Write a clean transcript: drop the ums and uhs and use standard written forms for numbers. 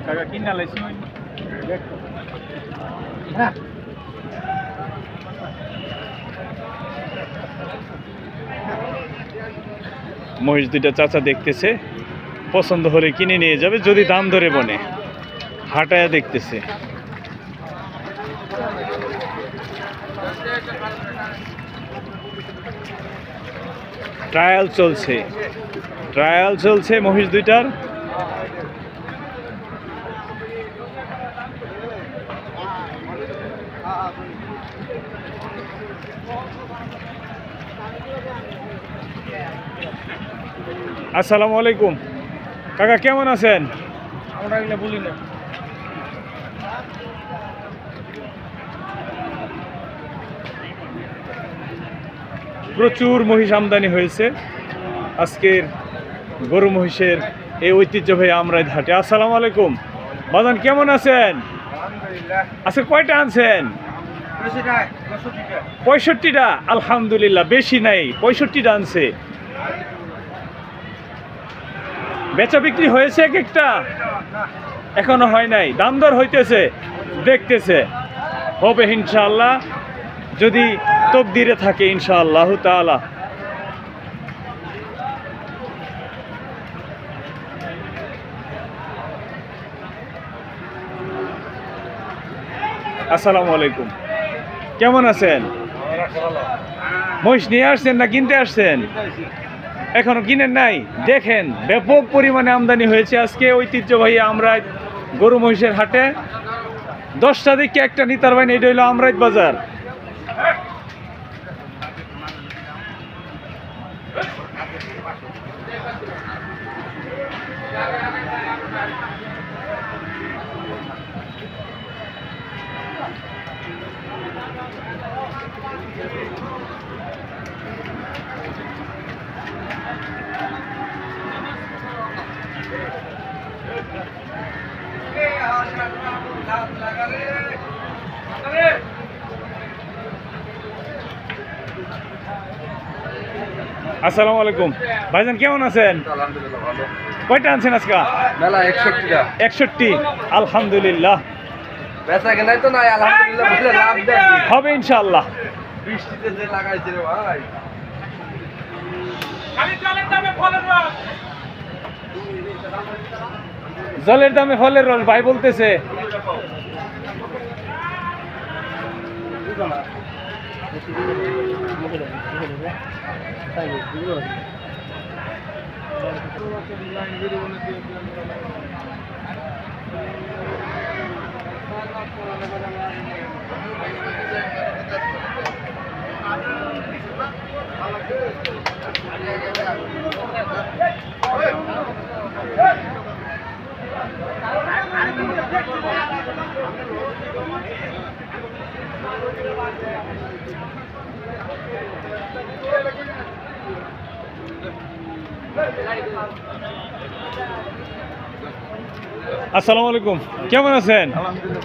কাকা কিনা লাইছি মহিষ দুইটা চাচা দেখতেছে, পছন্দ হলে কিনে নিয়ে যাবে, যদি দাম ধরে বনে হাঁটায়া দেখতেছে। ট্রায়াল চলছে মহিষ দুইটার। আসসালামু আলাইকুম কাকা, কেমন আছেন? আমরা এগুলো বলি না। প্রচুর মহিষ আমদানি হয়েছে আজকের গরু মহিষের এই ঐতিহ্যবাহী আমরাই হাটে। আসসালামু আলাইকুম বাজান, কেমন আছেন? আজকে কয়টা আনছেন? 65টা। আলহামদুলিল্লাহ, বেশি নাই, 65টা আনছে। বেচা বিক্রি হয়েছে এক একটা? এখনো হয় নাই, দাম দর হইতেছে, দেখতেছে, হবে ইনশাআল্লাহ, যদি তকদিরে থাকে ইনশাআল্লাহ তাআলা। আসসালামু আলাইকুম, কেমন আছেন? মহিষ নিয়ে আসছেন না কিনতে আসছেন? এখনো কিনেন নাই? দেখেন ব্যাপক পরিমাণে আমদানি হয়েছে আজকে ঐতিহ্যবাহী আমরা গরু মহিষের হাটে। 10টা দিকে একটা নিতার বাইন, এটা হইলো আমরাইত বাজার। আসসালামু আলাইকুম ভাইজান, কেমন আছেন? আলহামদুলিল্লাহ ভালো। কয়টা আনছেন আজকে? মেলা 61টা। 61। আলহামদুলিল্লাহ, বেচা কেনাই তো নাই, আলহামদুলিল্লাহ বুঝলে লাভ দেয় হবে ইনশাআল্লাহ। বৃষ্টিতে যে লাগাইছে রে ভাই। জলের দামে ফলের রস ভাই বলতেছে। আসসালামু আলাইকুম, কেমন আছেন? আলহামদুলিল্লাহ।